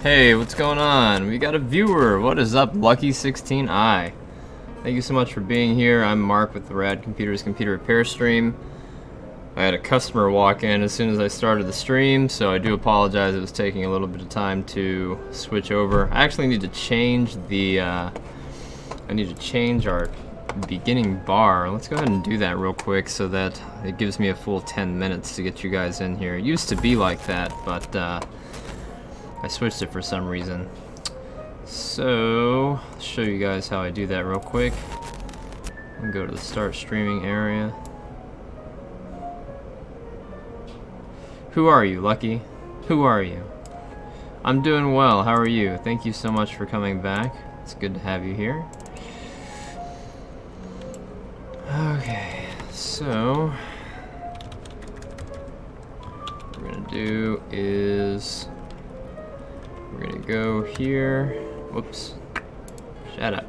Hey, what's going on? We got a viewer. What is up, Lucky16i? Thank you so much for being here. I'm Mark with the Rad Computers Computer Repair Stream. I had a customer walk in as soon as I started the stream, so I do apologize. It was taking a little bit of time to switch over. I actually need to change the I need to change our beginning bar. Let's go ahead and do that real quick so that it gives me a full 10 minutes to get you guys in here. It used to be like that, but I switched it for some reason. So, I'll show you guys how I do that real quick. I'll go to the start streaming area. Who are you, Lucky? Who are you? I'm doing well. How are you? Thank you so much for coming back. It's good to have you here. Okay, so what we're gonna do is we're gonna go here. Whoops. Shut up.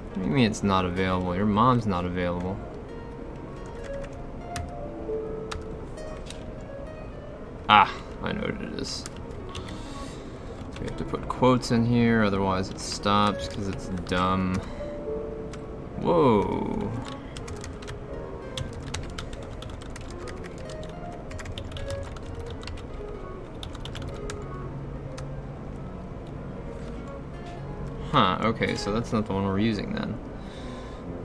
What do you mean it's not available? Your mom's not available. Ah, I know what it is. We have to put quotes in here, otherwise it stops because it's dumb. Whoa. Huh, okay, so that's not the one we're using then.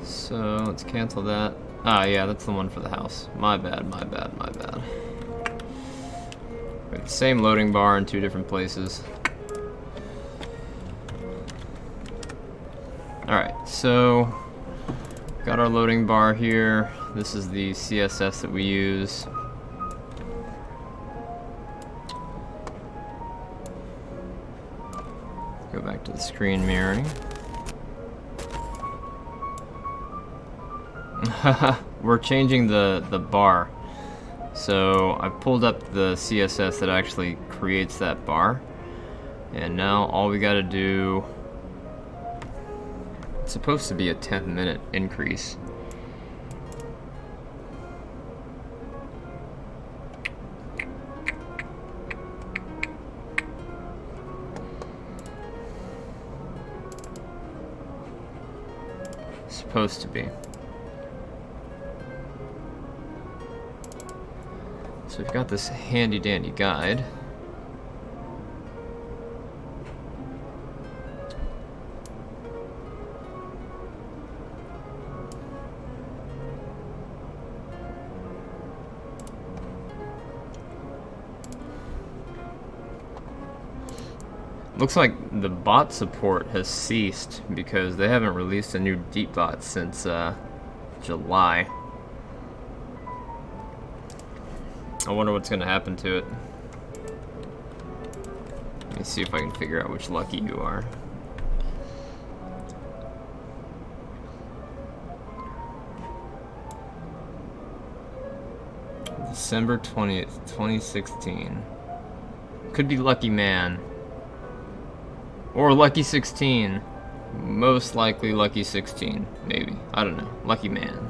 So, let's cancel that. Ah, yeah, that's the one for the house. My bad, my bad, my bad. We have the same loading bar in two different places. Alright, so got our loading bar here. This is the CSS that we use. Go back to the screen mirroring. We're changing the bar. So I pulled up the CSS that actually creates that bar. And now all we gotta do, it's supposed to be a 10-minute increase. Supposed to be. So we've got this handy dandy guide. Looks like the bot support has ceased because they haven't released a new deep bot since July. I wonder what's going to happen to it. Let me see if I can figure out which Lucky you are. December 20th, 2016. Could be Lucky Man. Or Lucky 16. Most likely Lucky 16. Maybe. I don't know. Lucky Man.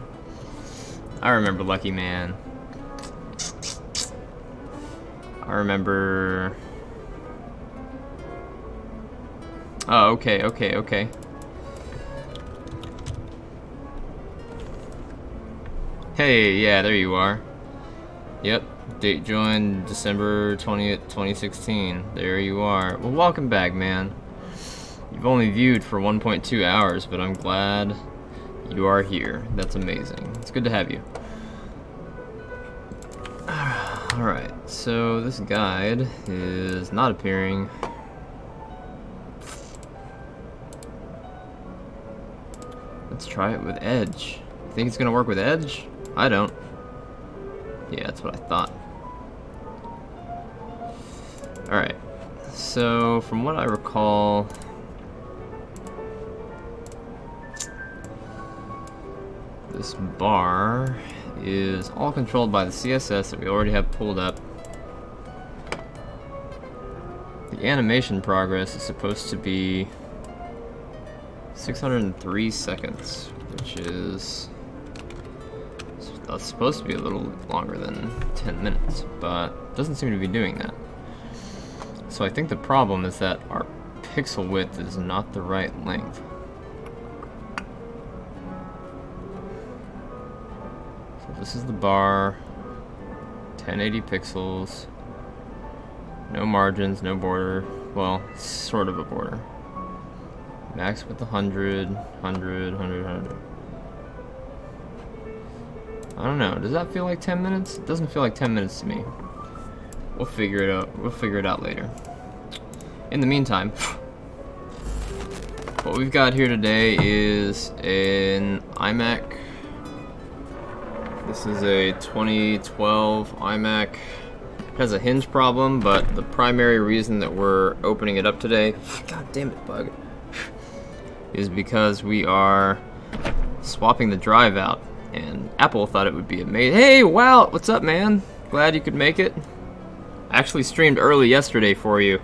I remember Lucky Man. I remember... Oh, okay, okay, okay. Hey, yeah, there you are. Yep, date joined December 20th, 2016. There you are. Well, welcome back, man. You've only viewed for 1.2 hours, but I'm glad you are here. That's amazing. It's good to have you. Alright, so this guide is not appearing. Let's try it with Edge. You think it's gonna work with Edge? I don't. Yeah, that's what I thought. Alright, so from what I recall, this bar is all controlled by the CSS that we already have pulled up. The animation progress is supposed to be 603 seconds, which is supposed to be a little longer than 10 minutes, but doesn't seem to be doing that. So I think the problem is that our pixel width is not the right length. So this is the bar, 1080 pixels, no margins, no border, well, sort of a border. Max with 100, 100, 100, 100. I don't know, does that feel like 10 minutes? It doesn't feel like 10 minutes to me. We'll figure it out. We'll figure it out later. In the meantime, what we've got here today is an iMac. This is a 2012 iMac. It has a hinge problem, but the primary reason that we're opening it up today, god damn it, bug, is because we are swapping the drive out. And Apple thought it would be amazing. Hey, wow, what's up, man? Glad you could make it. I actually streamed early yesterday for you,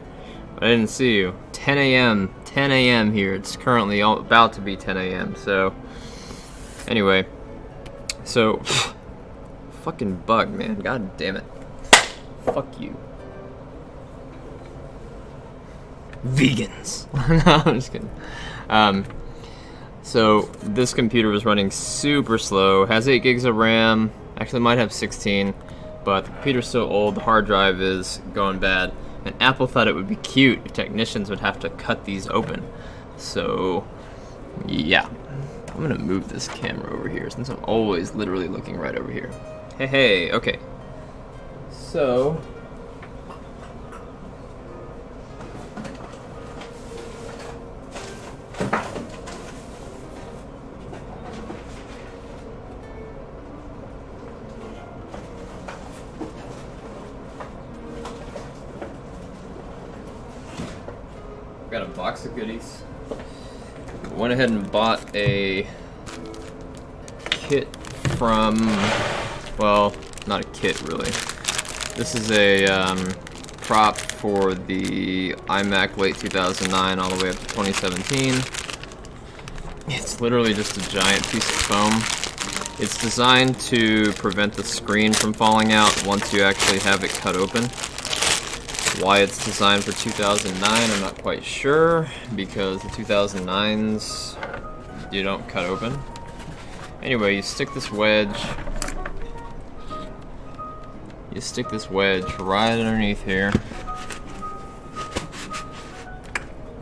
but I didn't see you. 10 a.m. here. It's currently about to be 10 a.m. So, anyway. So, fucking bug, man. God damn it. Fuck you. Vegans. No, I'm just kidding. So this computer was running super slow, has 8 gigs of RAM, actually might have 16, but the computer's so old, the hard drive is going bad, and Apple thought it would be cute if technicians would have to cut these open. So, yeah. I'm gonna move this camera over here, since I'm always literally looking right over here. Hey, okay. So, got a box of goodies. Went ahead and bought a kit from, well, not a kit really. This is a prop for the iMac late 2009 all the way up to 2017. It's literally just a giant piece of foam. It's designed to prevent the screen from falling out once you actually have it cut open. Why it's designed for 2009, I'm not quite sure, because the 2009s you don't cut open. Anyway, you stick this wedge right underneath here,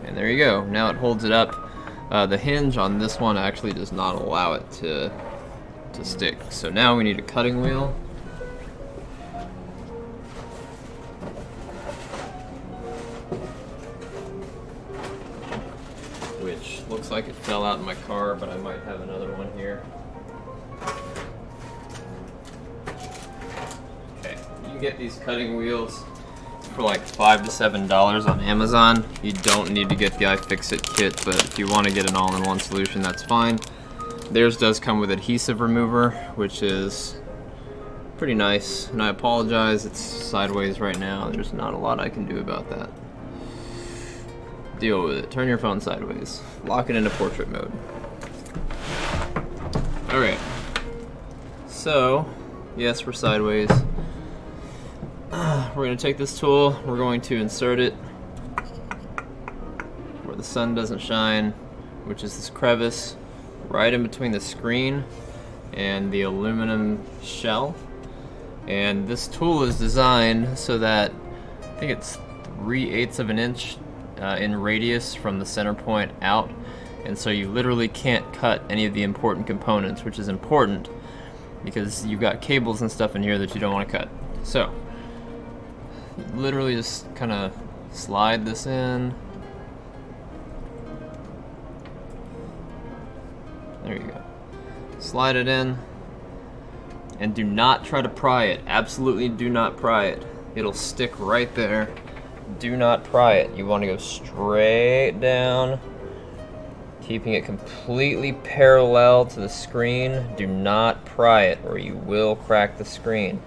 and there you go. Now it holds it up. The hinge on this one actually does not allow it to stick. So now we need a cutting wheel. Which looks like it fell out in my car, but I might have another one here. Okay, you can get these cutting wheels for like $5 to $7 on Amazon. You don't need to get the iFixit kit, but if you want to get an all-in-one solution, that's fine. Theirs does come with adhesive remover, which is pretty nice, and I apologize, it's sideways right now. There's not a lot I can do about that. Deal with it. Turn your phone sideways. Lock it into portrait mode. Alright. So, yes, we're sideways. We're going to take this tool, we're going to insert it where the sun doesn't shine, which is this crevice right in between the screen and the aluminum shell. And this tool is designed so that, I think it's 3/8 of an inch in radius from the center point out, and so you literally can't cut any of the important components, which is important because you've got cables and stuff in here that you don't want to cut. So, literally just kind of slide this in. There you go. Slide it in, and do not try to pry it. Absolutely do not pry it. It'll stick right there. Do not pry it. You want to go straight down, keeping it completely parallel to the screen. Do not pry it, or you will crack the screen.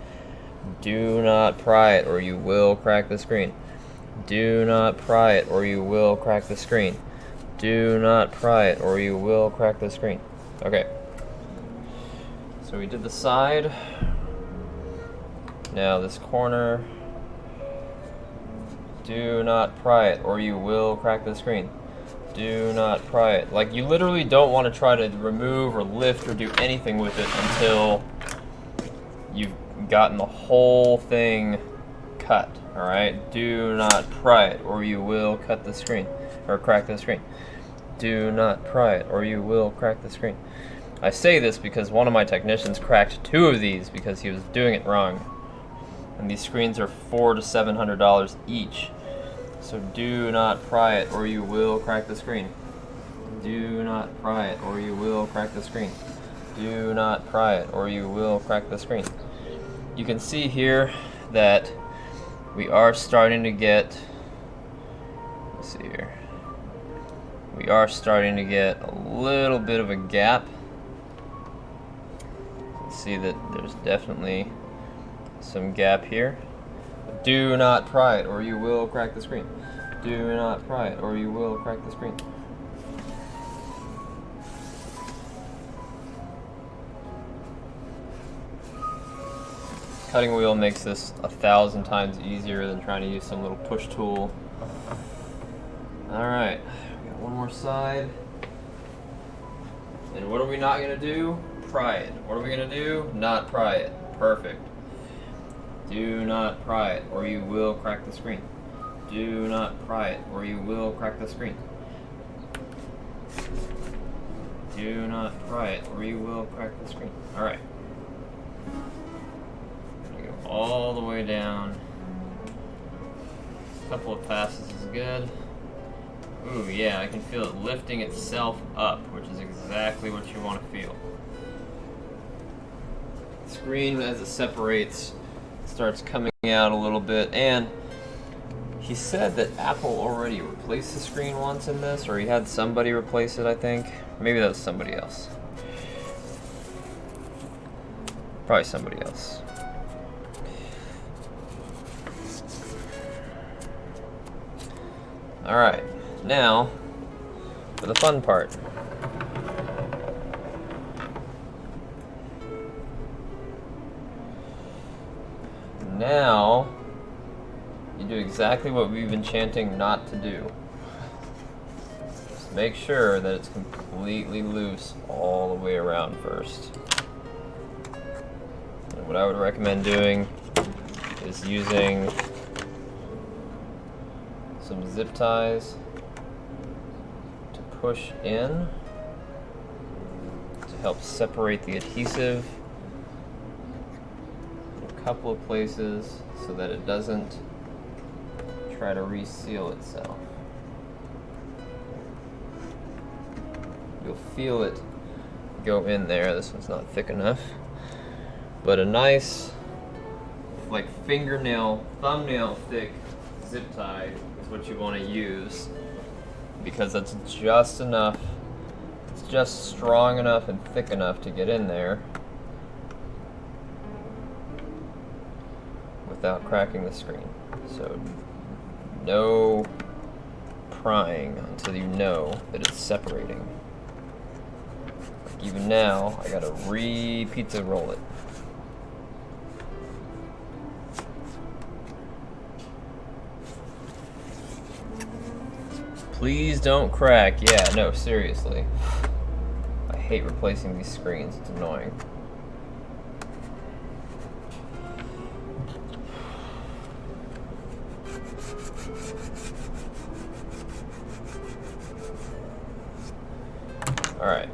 Do not pry it, or you will crack the screen. Do not pry it, or you will crack the screen. Do not pry it, or you will crack the screen. Okay. So we did the side. Now this corner. Do not pry it, or you will crack the screen. Do not pry it. Like, you literally don't want to try to remove or lift or do anything with it until you've gotten the whole thing cut. Alright? Do not pry it, or you will cut the screen, or crack the screen. Do not pry it, or you will crack the screen. I say this because one of my technicians cracked 2 of these because he was doing it wrong. And these screens are $400 to $700 each. So do not pry it, or you will crack the screen. Do not pry it, or you will crack the screen. Do not pry it, or you will crack the screen. You can see here that we are starting to get, let's see here, we are starting to get a little bit of a gap. You can see that there's definitely some gap here. Do not pry it, or you will crack the screen. Do not pry it, or you will crack the screen. Cutting wheel makes this 1,000 times easier than trying to use some little push tool. Alright, we got one more side. And what are we not going to do? Pry it. What are we going to do? Not pry it. Perfect. Do not pry it, or you will crack the screen. Do not pry it, or you will crack the screen. Do not pry it, or you will crack the screen. Alright. Go all the way down. A couple of passes is good. Ooh, yeah, I can feel it lifting itself up, which is exactly what you want to feel. The screen, as it separates, starts coming out a little bit, and he said that Apple already replaced the screen once in this, or he had somebody replace it, I think. Maybe that was somebody else. Probably somebody else. Alright, now for the fun part. Now, you do exactly what we've been chanting not to do. Just make sure that it's completely loose all the way around first. And what I would recommend doing is using some zip ties to push in to help separate the adhesive couple of places so that it doesn't try to reseal itself. You'll feel it go in there. This one's not thick enough, but a nice, like, fingernail, thumbnail thick zip tie is what you want to use, because that's just enough, it's just strong enough and thick enough to get in there without cracking the screen. So no prying until you know that it's separating. Like even now, I gotta re-pizza roll it. Please don't crack. Yeah, no, seriously. I hate replacing these screens, it's annoying. Alright.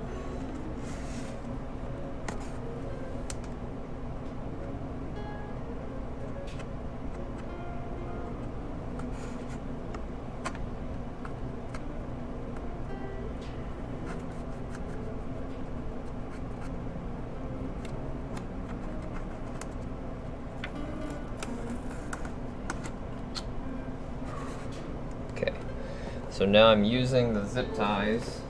Okay. So now I'm using the zip ties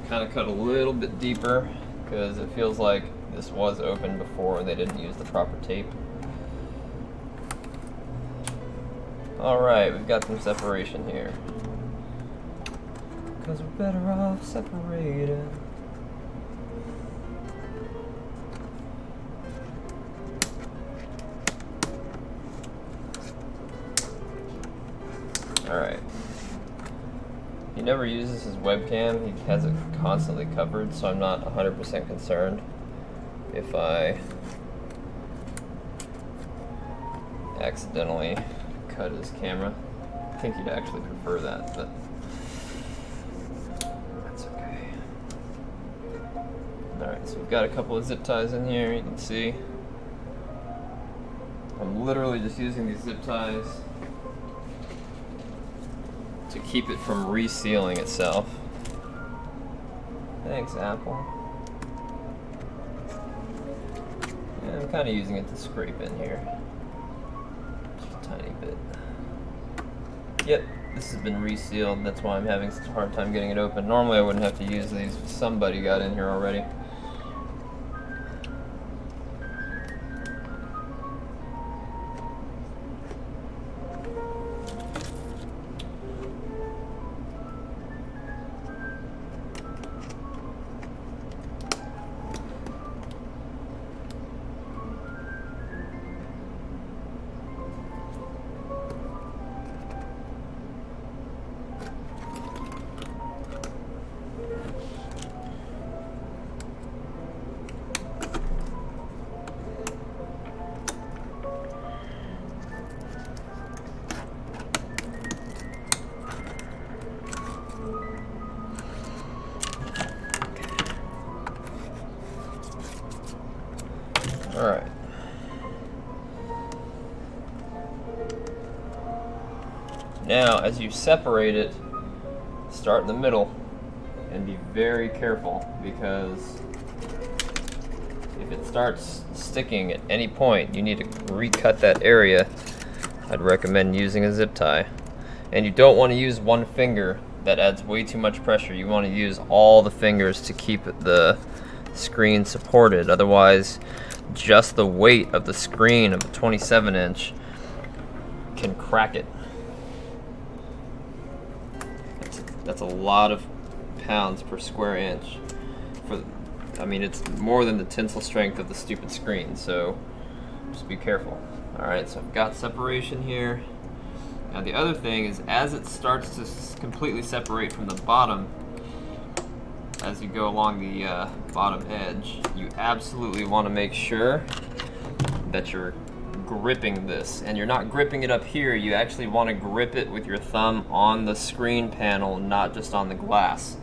kind of cut a little bit deeper because it feels like this was open before and they didn't use the proper tape. Alright, we've got some separation here. Because we're better off separated. Alright. He never uses his webcam. He has it constantly covered, so I'm not 100% concerned if I accidentally cut his camera. I think he'd actually prefer that, but that's okay. Alright, so we've got a couple of zip ties in here, you can see. I'm literally just using these zip ties to keep it from resealing itself. Thanks, Apple. Yeah, I'm kind of using it to scrape in here. Just a tiny bit. Yep, this has been resealed. That's why I'm having such a hard time getting it open. Normally I wouldn't have to use these, but somebody got in here already. Alright. Now, as you separate it, start in the middle and be very careful, because if it starts sticking at any point, you need to recut that area. I'd recommend using a zip tie. And you don't want to use one finger. That adds way too much pressure. You want to use all the fingers to keep the screen supported. Otherwise, just the weight of the screen of the 27-inch can crack it. That's a lot of pounds per square inch. I mean, it's more than the tensile strength of the stupid screen, so just be careful. Alright, so I've got separation here. Now the other thing is, as it starts to completely separate from the bottom, as you go along the bottom edge, you absolutely want to make sure that you're gripping this. And you're not gripping it up here, you actually want to grip it with your thumb on the screen panel, not just on the glass.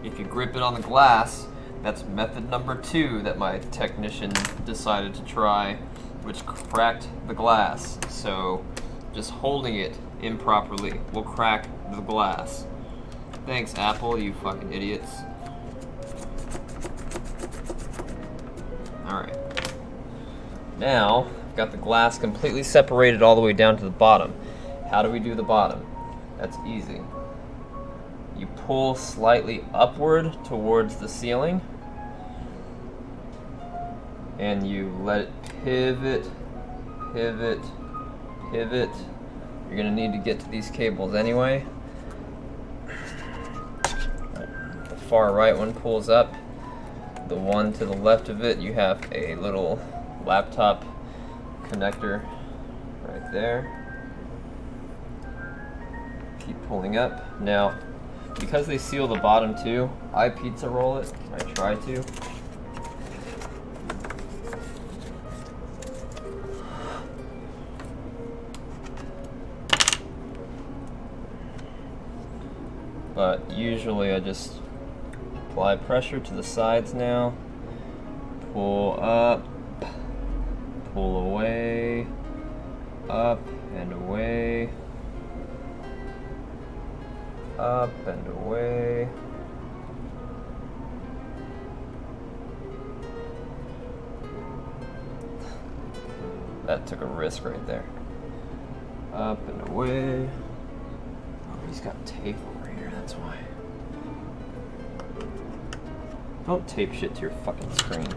If you grip it on the glass, that's method number 2 that my technician decided to try, which cracked the glass. So just holding it improperly will crack the glass. Thanks, Apple, you fucking idiots. Alright. Now, I've got the glass completely separated all the way down to the bottom. How do we do the bottom? That's easy. You pull slightly upward towards the ceiling, and you let it pivot, pivot, pivot. You're gonna need to get to these cables anyway. The far right one pulls up. The one to the left of it, you have a little laptop connector right there. Keep pulling up. Now, because they seal the bottom too, I pizza roll it. I try to. But usually I just apply pressure to the sides now, pull up, pull away, up and away, up and away. That took a risk right there. Up and away. Oh, he's got tape over here, that's why. Don't tape shit to your fucking screen.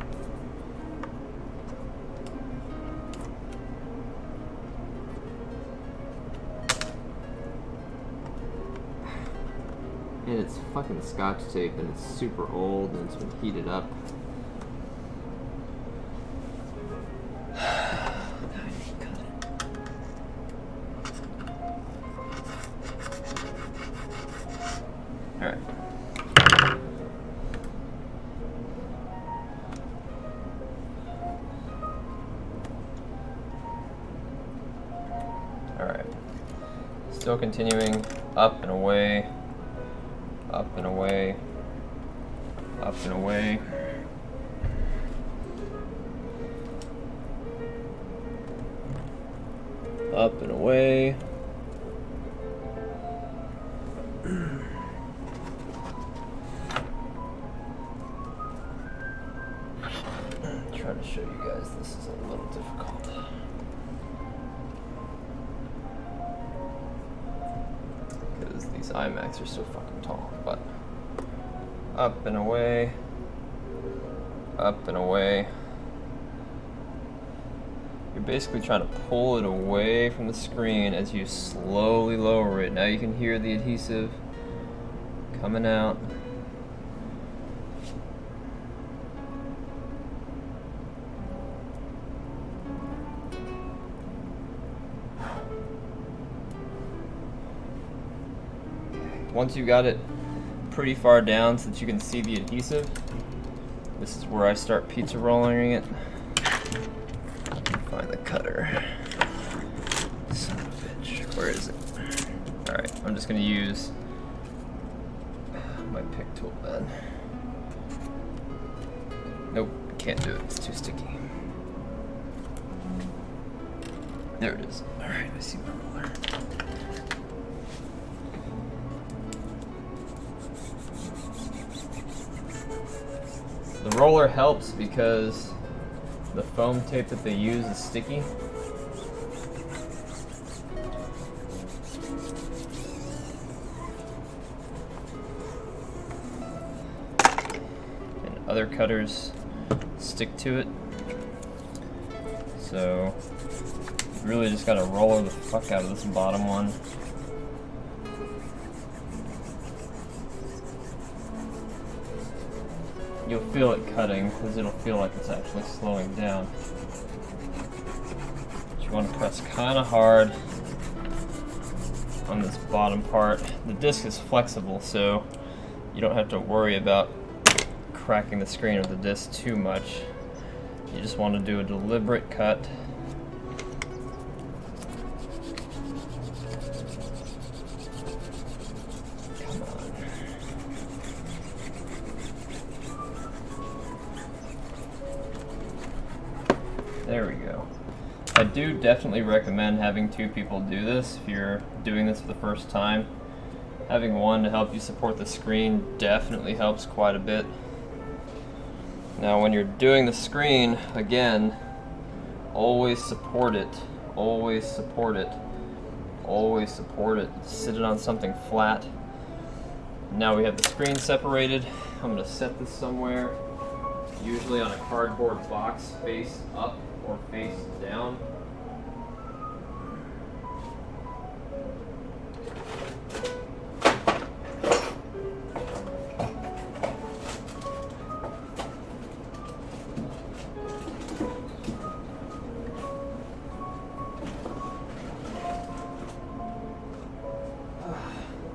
And it's fucking Scotch tape, and it's super old, and it's been heated up. Alright. Still continuing up and away, up and away, up and away. Up and away. Trying to show you guys this is a little difficult. Because these iMacs are so fucking tall. But up and away. Up and away. You're basically trying to pull it away from the screen as you slowly lower it. Now you can hear the adhesive coming out. Once you got it pretty far down so that you can see the adhesive, this is where I start pizza rolling it. Find the cutter. Son of a bitch. Where is it? Alright, I'm just gonna use my pick tool then. Nope, can't do it. It's too sticky. There it is. Alright, I see my roller. The roller helps because the foam tape that they use is sticky. And other cutters stick to it. So you really just gotta roller the fuck out of this bottom one. You'll feel it cutting because it'll feel like it's actually slowing down. But you want to press kind of hard on this bottom part. The disc is flexible, so you don't have to worry about cracking the screen of the disc too much. You just want to do a deliberate cut. There we go. I do definitely recommend having two people do this if you're doing this for the first time. Having one to help you support the screen definitely helps quite a bit. Now when you're doing the screen, again, always support it. Always support it. Always support it. Sit it on something flat. Now we have the screen separated. I'm going to set this somewhere, usually on a cardboard box face up or face down.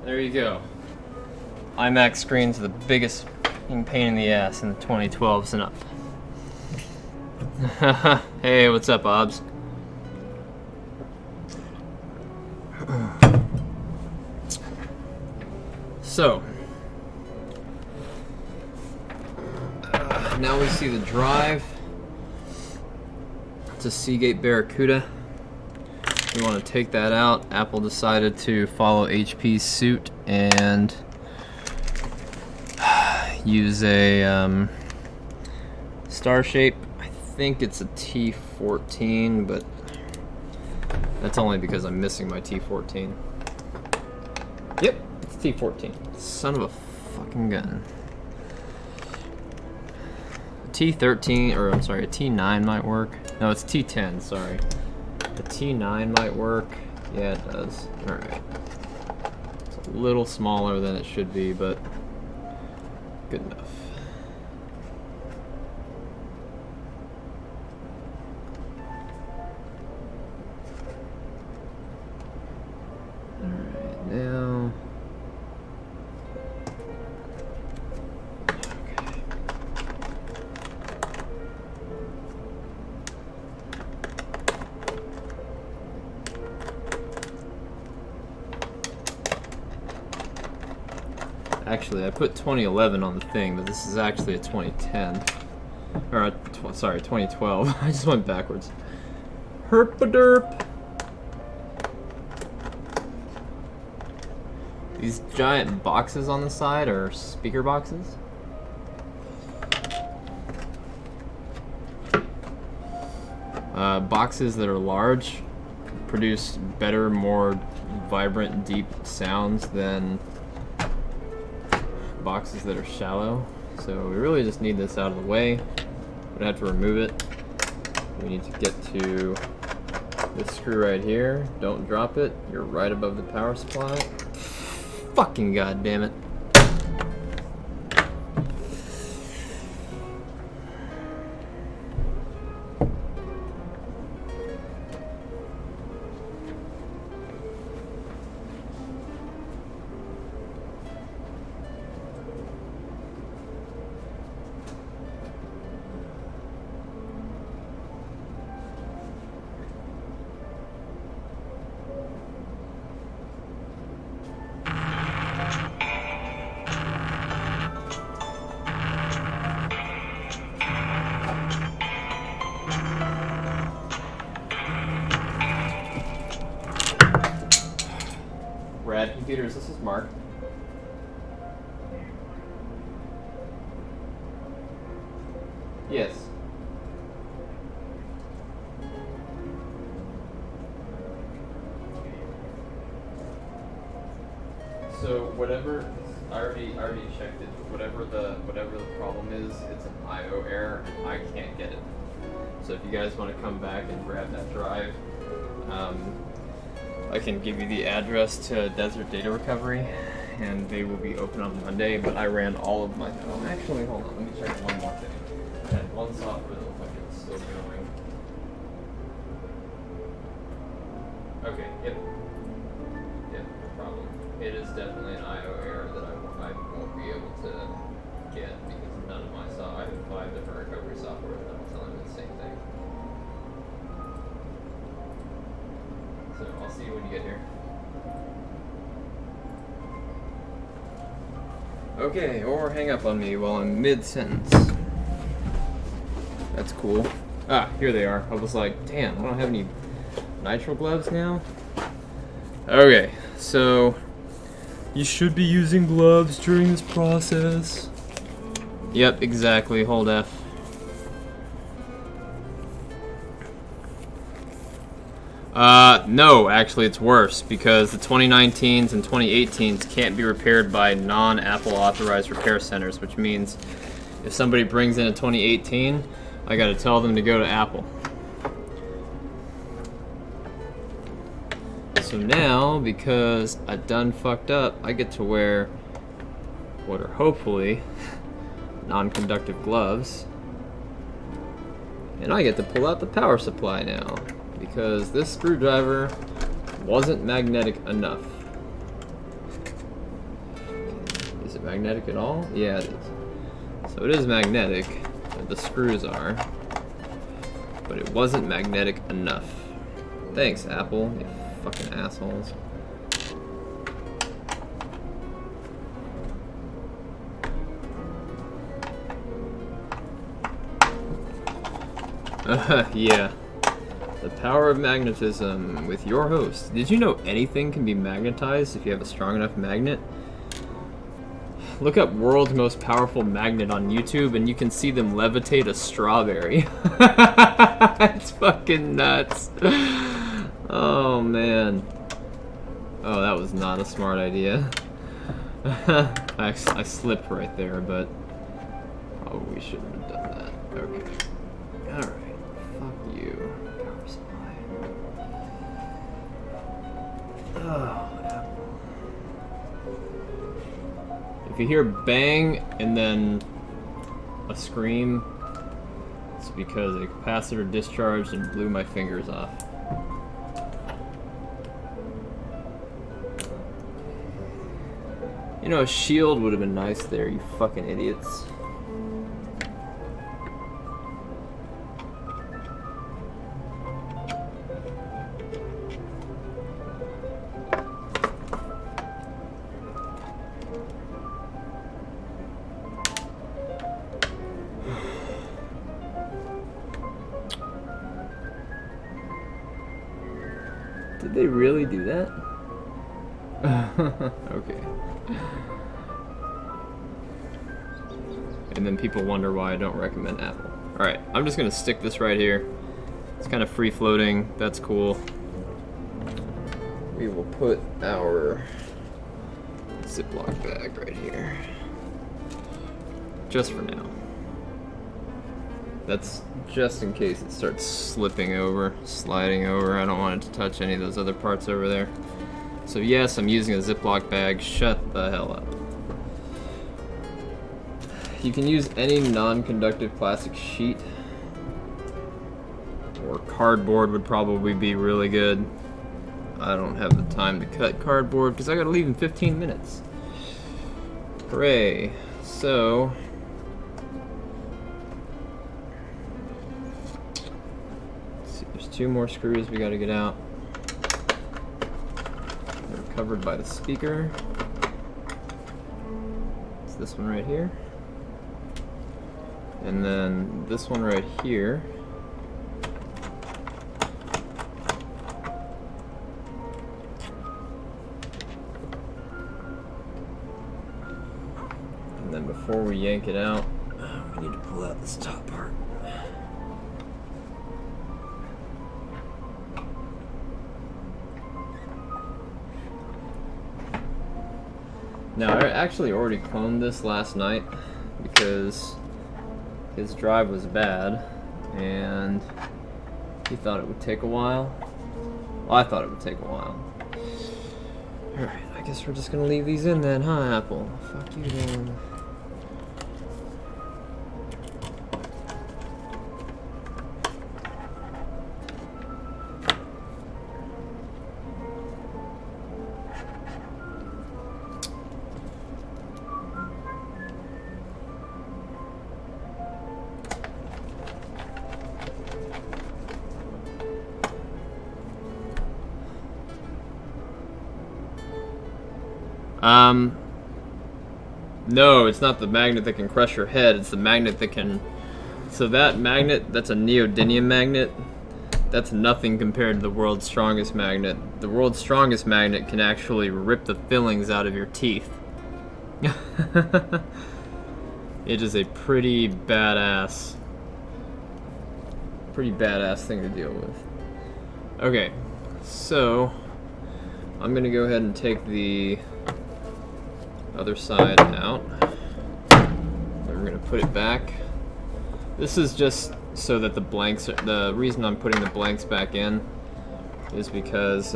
There you go. iMac screens are the biggest pain in the ass in the 2012s and up. Hey, what's up, Obs? So, now we see the drive. It's a Seagate Barracuda. We want to take that out. Apple decided to follow HP's suit and use a star shape. I think it's a T14, but that's only because I'm missing my T14. Yep, it's T14. Son of a fucking gun. A T13, or I'm sorry, a T9 might work. No, it's T10, sorry. The T9 might work. Yeah, it does. Alright. It's a little smaller than it should be, but good enough. Alright, now... Actually, I put 2011 on the thing, but this is actually a 2010. Or, sorry, 2012. I just went backwards. Herp-a-derp. These giant boxes on the side are speaker boxes. Boxes that are large produce better, more vibrant, deep sounds than boxes that are shallow. So we really just need this out of the way. We don't have to remove it. We need to get to this screw right here. Don't drop it. You're right above the power supply. Fucking goddamn it. Rad Computers, this is Mark. Yes. So whatever, I already checked it. Whatever the problem is, it's an I/O error, and I can't get it. So if you guys want to come back and grab that drive, I can give you the address to Desert Data Recovery, and they will be open on Monday. But I ran all of my. Oh, actually, hold on. Let me check one more thing. I had one software that looked like it was still going. Okay. Yep. Yep. No problem. It is definitely an I/O error that I won't be able to get because none of my I have 5 different recovery software that I'm telling you the same thing. So I'll see you when you get here. Okay, or hang up on me while I'm mid-sentence. That's cool. Ah, here they are. I was like, damn, I don't have any nitro gloves now. Okay, so you should be using gloves during this process. Yep, exactly. Hold F. No, actually it's worse because the 2019s and 2018s can't be repaired by non-Apple authorized repair centers, which means if somebody brings in a 2018, I gotta tell them to go to Apple. So now, because I done fucked up, I get to wear what are hopefully non-conductive gloves, and I get to pull out the power supply now. Because this screwdriver wasn't magnetic enough. Is it magnetic at all? Yeah, it is. So it is magnetic, the screws are, but it wasn't magnetic enough. Thanks, Apple, you fucking assholes. Yeah. The power of magnetism with your host. Did you know anything can be magnetized if you have a strong enough magnet? Look up world's most powerful magnet on YouTube and you can see them levitate a strawberry. It's fucking nuts. Oh man. Oh, that was not a smart idea. I slipped right there, but probably shouldn't have done that. Okay. Alright. Fuck you. Oh, Apple. If you hear bang and then a scream, it's because a capacitor discharged and blew my fingers off. You know, a shield would have been nice there, you fucking idiots. Did they really do that? Okay. And then people wonder why I don't recommend Apple. Alright, I'm just gonna stick this right here. It's kind of free floating, that's cool. We will put our Ziploc bag right here. Just for now. That's just in case it starts slipping over, sliding over. I don't want it to touch any of those other parts over there. So yes, I'm using a Ziploc bag. Shut the hell up. You can use any non-conductive plastic sheet, or cardboard would probably be really good. I don't have the time to cut cardboard because I gotta leave in 15 minutes. Hooray. So, let's see, there's 2 more screws we gotta get out. They're covered by the speaker. It's this one right here. And then this one right here. And then before we yank it out, we need to pull out this top part. Now, I actually already cloned this last night because his drive was bad and he thought it would take a while. Well, I thought it would take a while. Alright, I guess we're just gonna leave these in then, huh, Apple? Fuck you then. No, it's not the magnet that can crush your head, it's the magnet that can... So that magnet, that's a neodymium magnet, that's nothing compared to the world's strongest magnet. The world's strongest magnet can actually rip the fillings out of your teeth. It is a pretty badass thing to deal with. Okay, so I'm gonna go ahead and take the other side out. Then we're gonna put it back. This is just so that the blanks, the reason I'm putting the blanks back in is because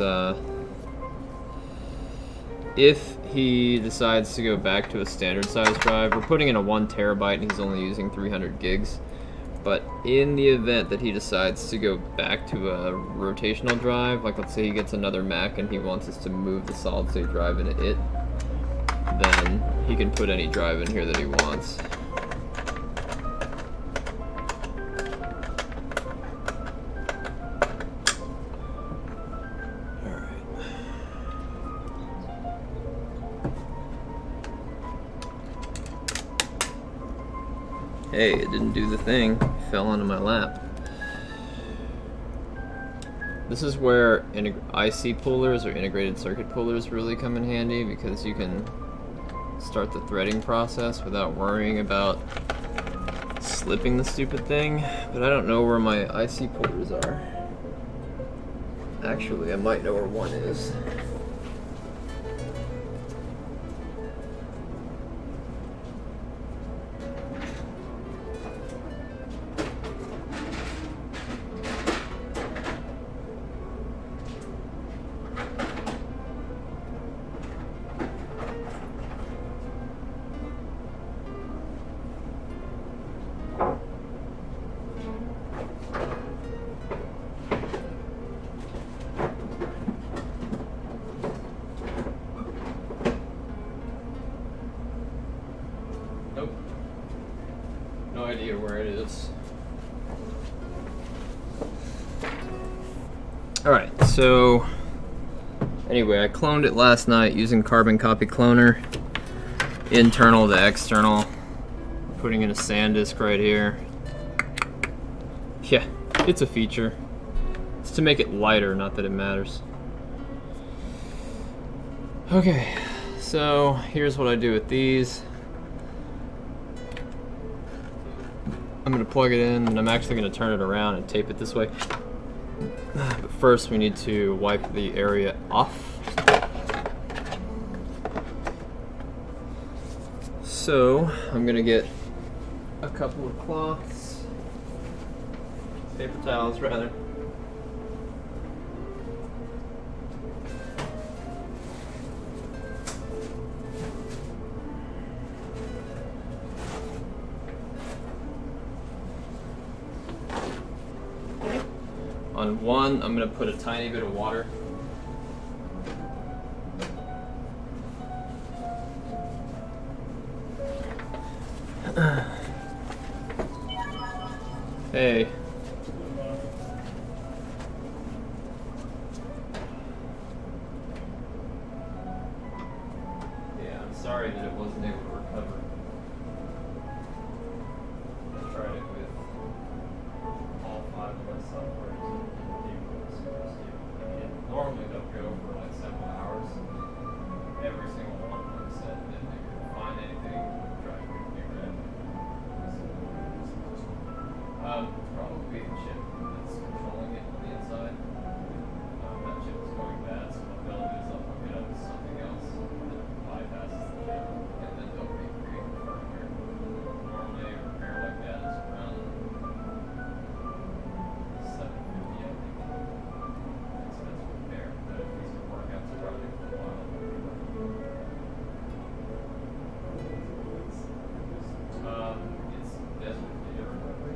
if he decides to go back to a standard size drive, we're putting in a 1 terabyte and he's only using 300 gigs. But in the event that he decides to go back to a rotational drive, like let's say he gets another Mac and he wants us to move the solid state drive into it, then he can put any drive in here that he wants. Alright. Hey, it didn't do the thing. It fell onto my lap. This is where IC pullers or integrated circuit pullers really come in handy, because you can start the threading process without worrying about slipping the stupid thing. But I don't know where my IC pullers are. Actually, I might know where one is. Nope. No idea where it is. Alright, so anyway, I cloned it last night using Carbon Copy Cloner, internal to external, putting in a SanDisk right here. Yeah, it's a feature. It's to make it lighter, not that it matters. Okay, so here's what I do with these. I'm gonna plug it in, and I'm actually gonna turn it around and tape it this way. But first we need to wipe the area off. So I'm gonna get a couple of cloths, paper towels rather. On one, I'm going to put a tiny bit of water. Hey. Yeah, I'm sorry that it wasn't able to recover. I tried it with all 5 of my softwares and it gave me what it's supposed to. I mean, normally they'll go for like several hours. Every single one of them said that they couldn't find anything, drive couldn't be read. Probably the chip that's controlling it on the inside. That chip is going bad, so what they'll do is they'll hook it up to something else that bypasses the chip, and then they'll recreate the firmware. Normally a repair like that is around $750, I think. Expensive repair, but if these can work out the project for a while, it'll be working. It's desert data recovery.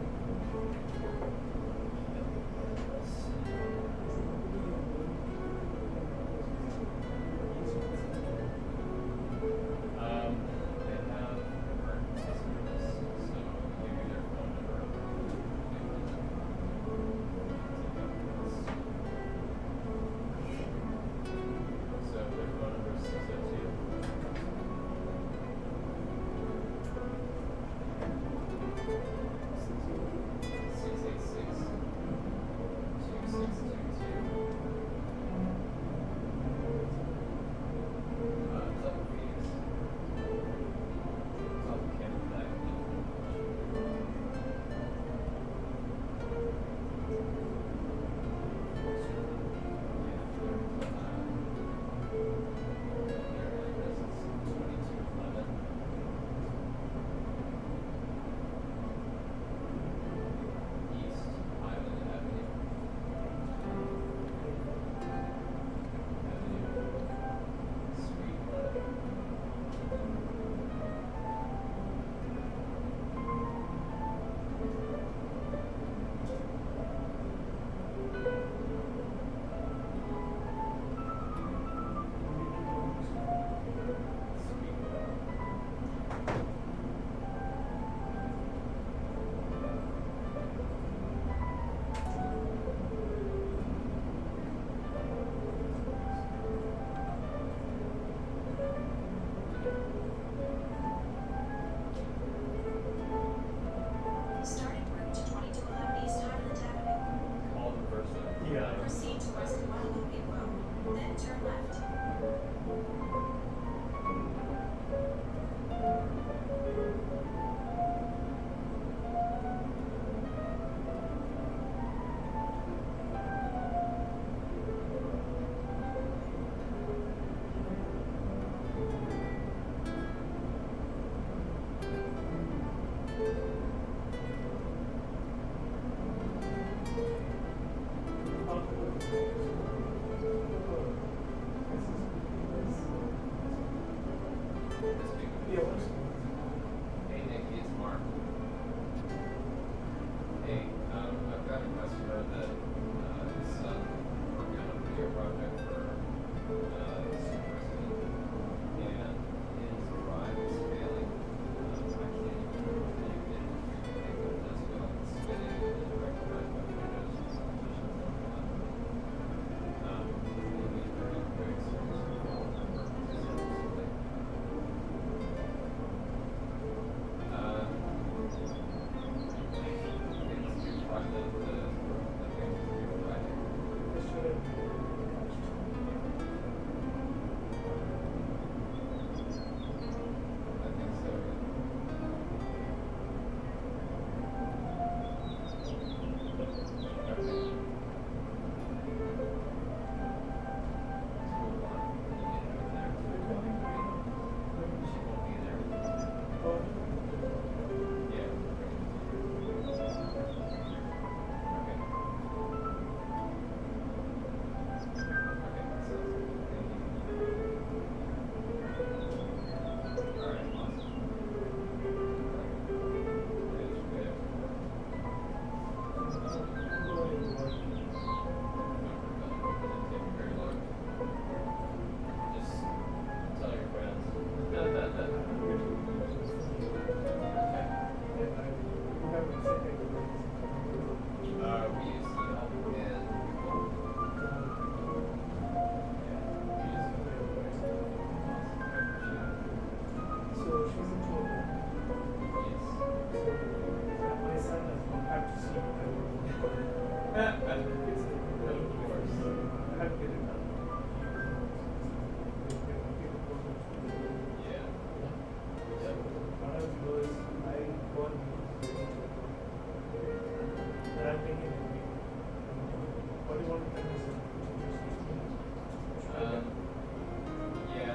Yeah,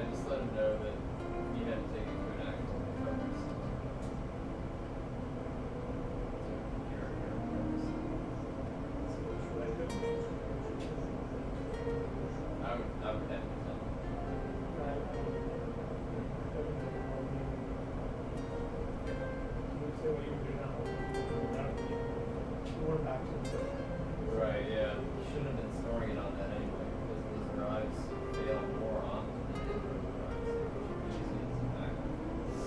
just let him know that you had to take it to an actual purpose. I would have to tell him. Right, yeah. You shouldn't have been storing it on that anyway, because those drives fail more often than Android drives. They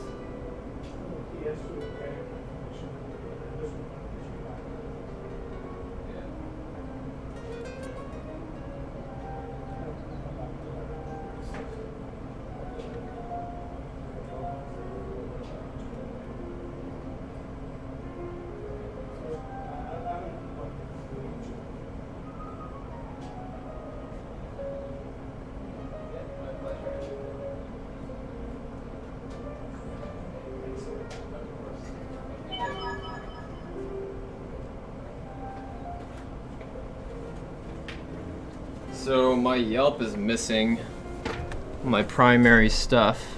should be using it as a backup. Yeah. My pleasure. Of course. So my Yelp is missing my primary stuff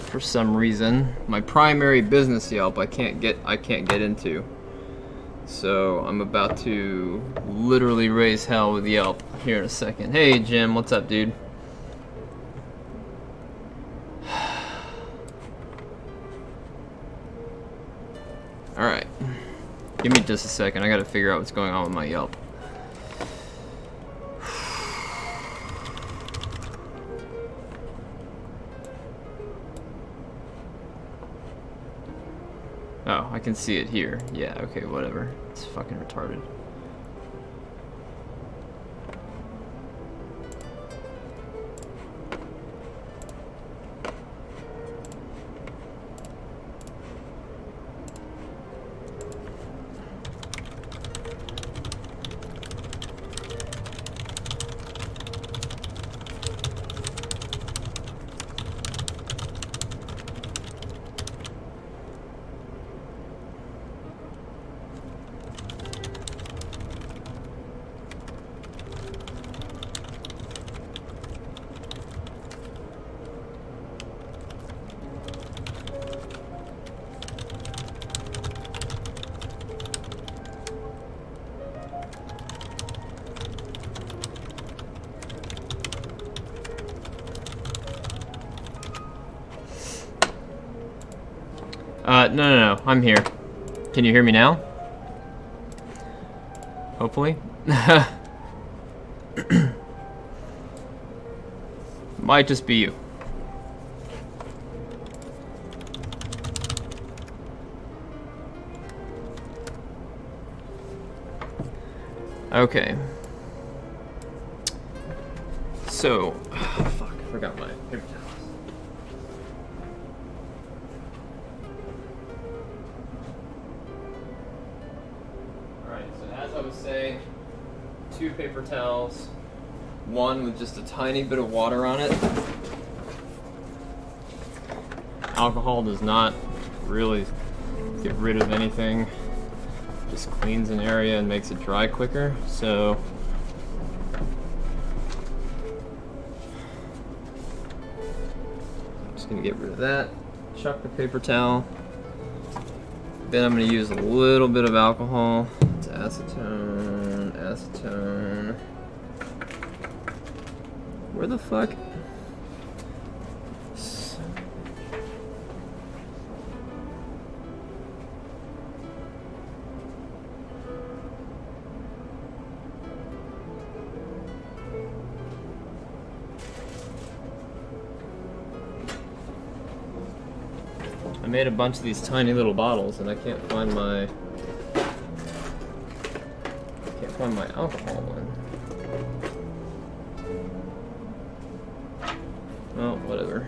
for some reason. My primary business Yelp I can't get into. So I'm about to literally raise hell with Yelp here in a second. Hey Jim, what's up, dude? Alright. Give me just a second. I gotta figure out what's going on with my Yelp. Oh, I can see it here. Yeah, okay, whatever. It's fucking retarded. No, I'm here. Can you hear me now? Hopefully. Might just be you. Okay. So, fuck, I forgot my paper towels. Alright, so as I was saying, 2 paper towels, one with just a tiny bit of water on it. Alcohol does not really get rid of anything. Just cleans an area and makes it dry quicker, so I'm just gonna get rid of that, chuck the paper towel, then I'm gonna use a little bit of alcohol. It's acetone. Where the fuck? I made a bunch of these tiny little bottles and I can't find my alcohol one. Oh, whatever.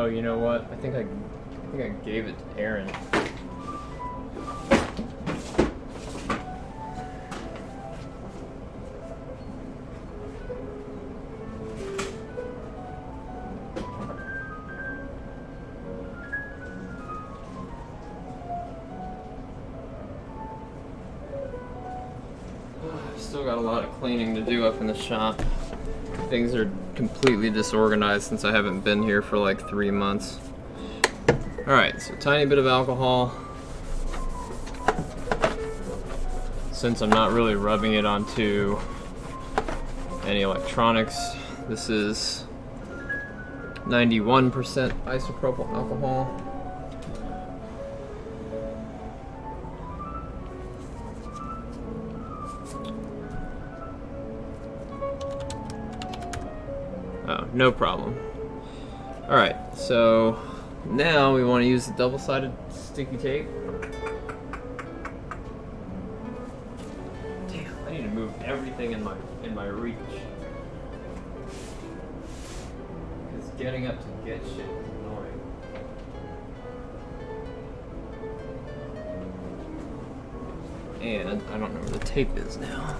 Oh, you know what? I think I gave it to Aaron. Still got a lot of cleaning to do up in the shop. Things are completely disorganized since I haven't been here for like 3 months. Alright, so tiny bit of alcohol. Since I'm not really rubbing it onto any electronics, this is 91% isopropyl alcohol. Oh, no problem. Alright, so now we want to use the double-sided sticky tape. Damn, I need to move everything in my reach. Because getting up to get shit is annoying. And I don't know where the tape is now.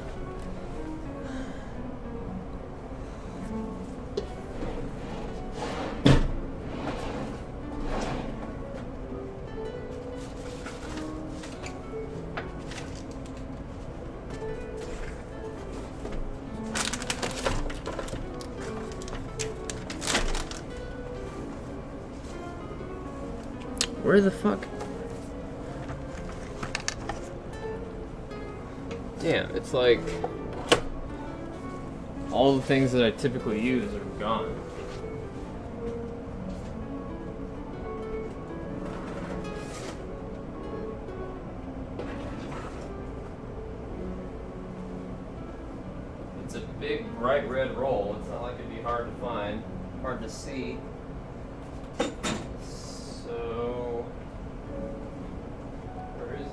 Where the fuck? Damn, it's like all the things that I typically use are gone. It's a big bright red roll. It's not like it'd be hard to find, hard to see. So, where is it?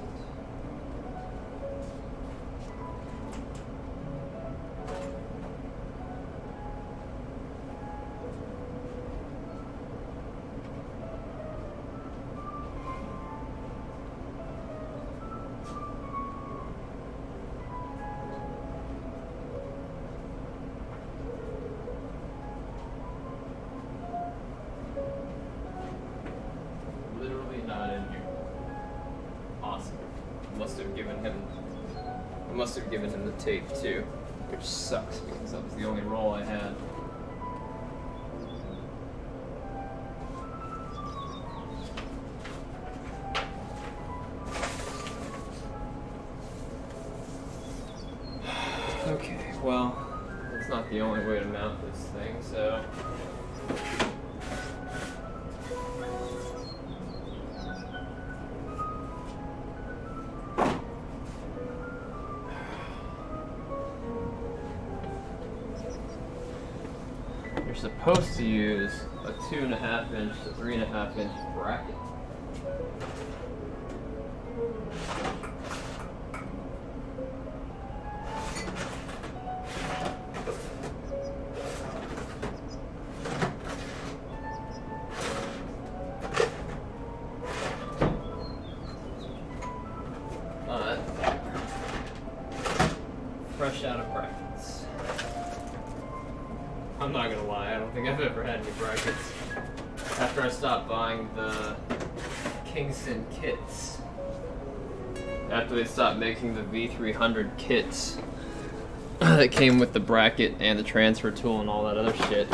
I must have given him the tape too, which sucks because that was the only roll I had. Okay, well, that's not the only way to mount this thing, so... You're supposed to use a 2.5 inch to 3.5 inch bracket. Fresh out of brackets. I'm not gonna lie, I don't think I've ever had any brackets after I stopped buying the Kingston kits. After they stopped making the V300 kits that came with the bracket and the transfer tool and all that other shit,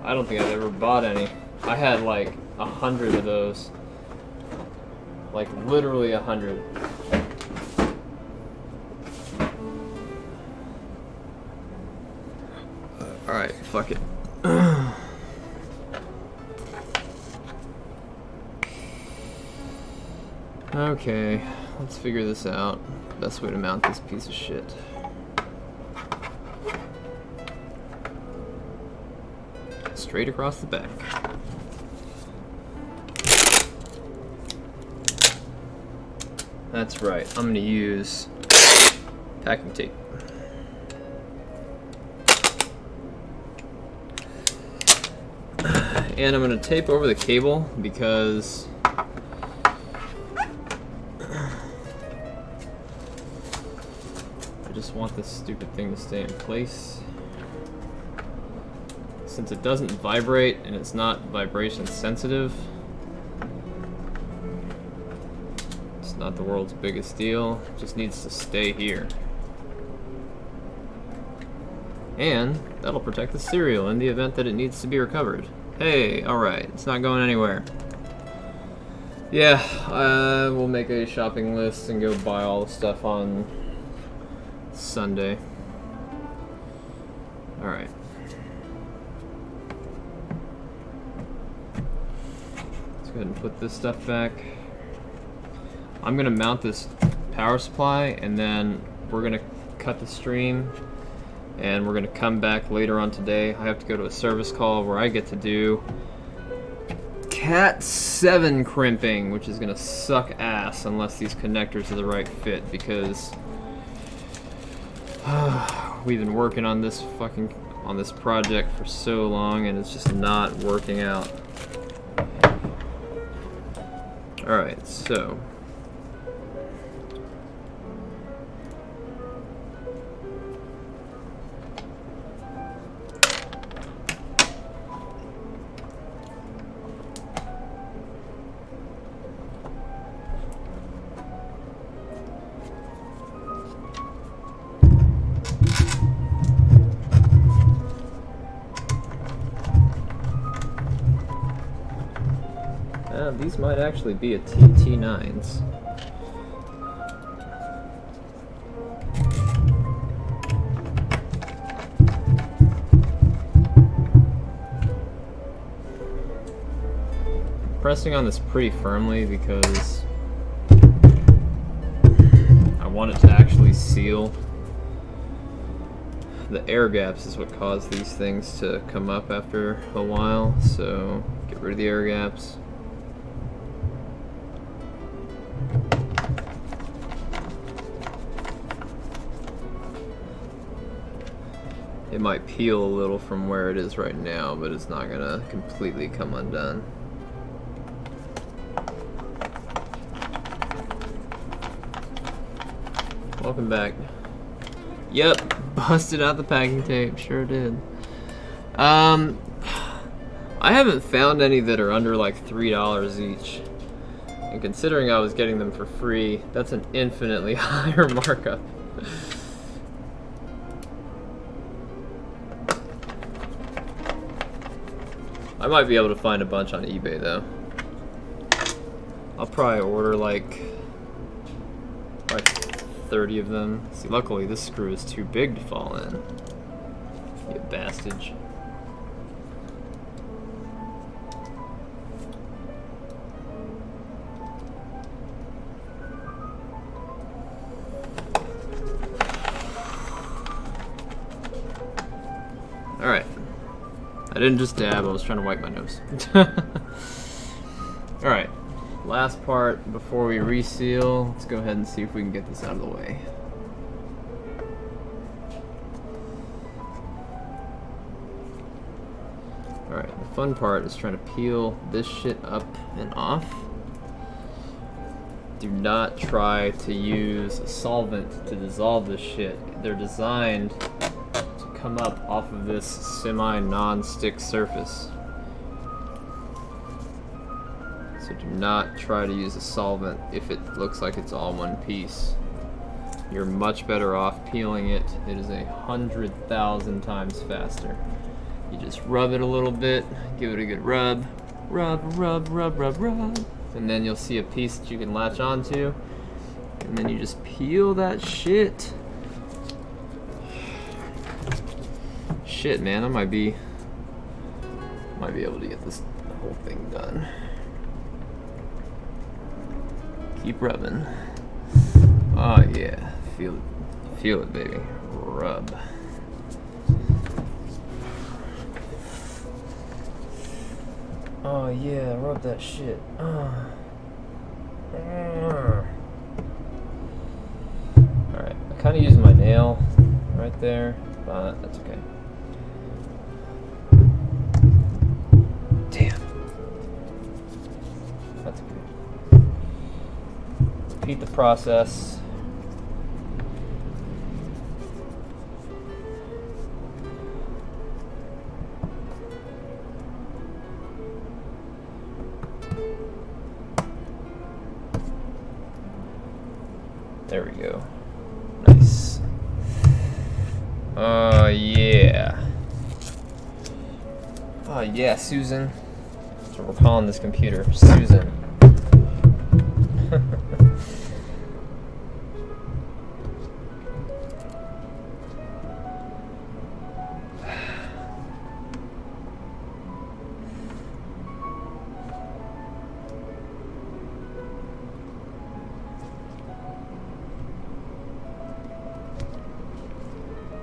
I don't think I've ever bought any. I had like 100 of those. Like literally 100. Alright, fuck it. Okay, let's figure this out. Best way to mount this piece of shit. Straight across the back. That's right, I'm gonna use packing tape. and I'm going to tape over the cable because I just want this stupid thing to stay in place. Since it doesn't vibrate and it's not vibration sensitive, it's not the world's biggest deal. It just needs to stay here. And that'll protect the serial in the event that it needs to be recovered. Hey, alright, it's not going anywhere. Yeah, we'll make a shopping list and go buy all the stuff on Sunday. Alright. Let's go ahead and put this stuff back. I'm gonna mount this power supply and then we're gonna cut the stream and we're gonna come back later on today. I have to go to a service call where I get to do Cat 7 crimping, which is gonna suck ass unless these connectors are the right fit, because we've been working on this project for so long and it's just not working out. Alright, so these might actually be a TT9s. I'm pressing on this pretty firmly because I want it to actually seal. The air gaps is what caused these things to come up after a while, so get rid of the air gaps. It might peel a little from where it is right now, but it's not gonna completely come undone. Welcome back. Yep, busted out the packing tape, sure did. I haven't found any that are under like $3 each. And considering I was getting them for free, that's an infinitely higher markup. I might be able to find a bunch on eBay though. I'll probably order like 30 of them. See, luckily this screw is too big to fall in. You bastard. Alright. I didn't just dab, I was trying to wipe my nose. Alright, last part before we reseal. Let's go ahead and see if we can get this out of the way. Alright, the fun part is trying to peel this shit up and off. Do not try to use a solvent to dissolve this shit. They're designed come up off of this semi-non-stick surface. So do not try to use a solvent if it looks like it's all one piece. You're much better off peeling it. It is 100,000 times faster. You just rub it a little bit, give it a good rub, rub, rub, rub, rub, rub, and then you'll see a piece that you can latch onto, and then you just peel that shit. Shit, man, I might be able to get this whole thing done. Keep rubbing. Oh yeah, feel it, baby. Rub. Oh yeah, rub that shit. Alright, I kind of use my nail right there, but that's okay. Damn. not to be. Repeat the process. There we go. Nice. Oh yeah. Oh yeah, Susan. That's what we're calling this computer, Susan.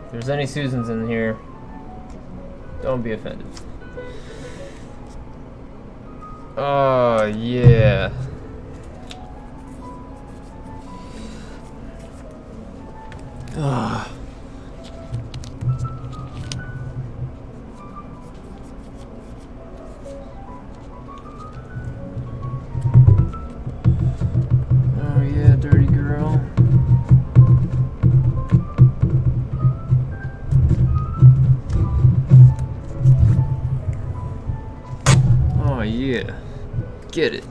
If there's any Susans in here, don't be offended. Oh, yeah. Ugh. Oh, yeah, dirty girl. Oh, yeah. Get it.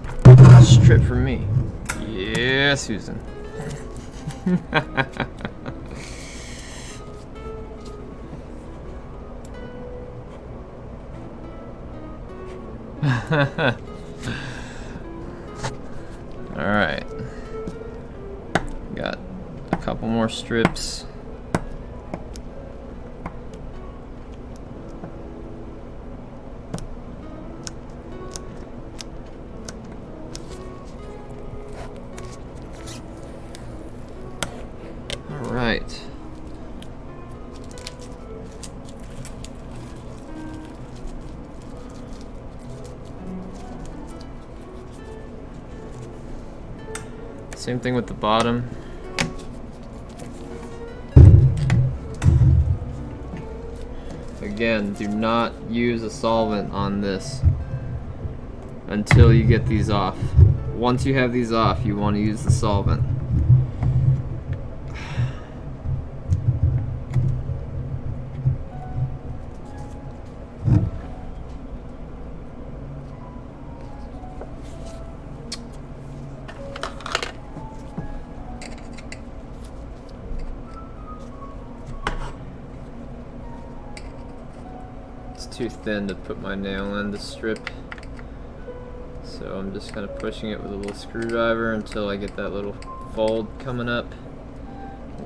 Strip from me. Yeah, Susan. Alright. Got a couple more strips. Alright. Same thing with the bottom. Again, do not use a solvent on this until you get these off. Once you have these off, you want to use the solvent. It's too thin to put my nail in the strip, so I'm just kind of pushing it with a little screwdriver until I get that little fold coming up.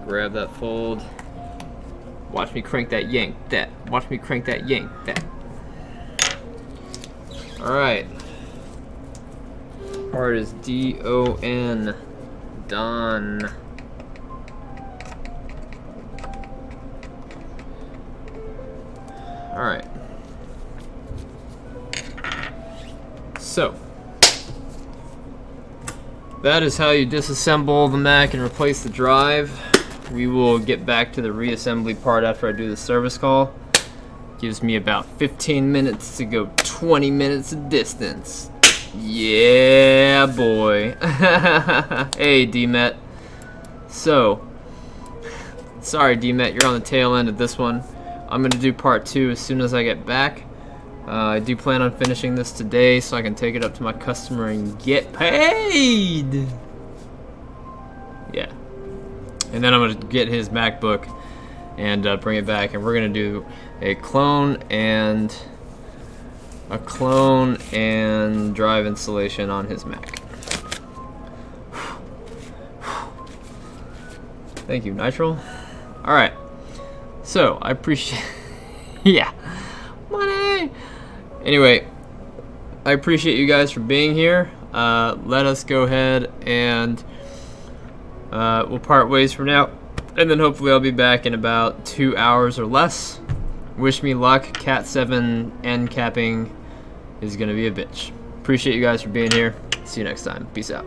Grab that fold. Watch me crank that, yank that. Watch me crank that, yank that. Alright. Part is D-O-N. Done. Alright. So, that is how you disassemble the Mac and replace the drive. We will get back to the reassembly part after I do the service call. Gives me about 15 minutes to go 20 minutes of distance. Yeah, boy. Hey, DMet. So, sorry, DMet, you're on the tail end of this one. I'm going to do part 2 as soon as I get back. I do plan on finishing this today so I can take it up to my customer and get paid. Yeah. And then I'm going to get his MacBook and bring it back, and we're going to do a clone and drive installation on his Mac. Thank you, Nitro. Alright. So, I appreciate... yeah. Money! Anyway, I appreciate you guys for being here. Let us go ahead and we'll part ways from now. And then hopefully I'll be back in about 2 hours or less. Wish me luck. Cat 7 end capping is going to be a bitch. Appreciate you guys for being here. See you next time. Peace out.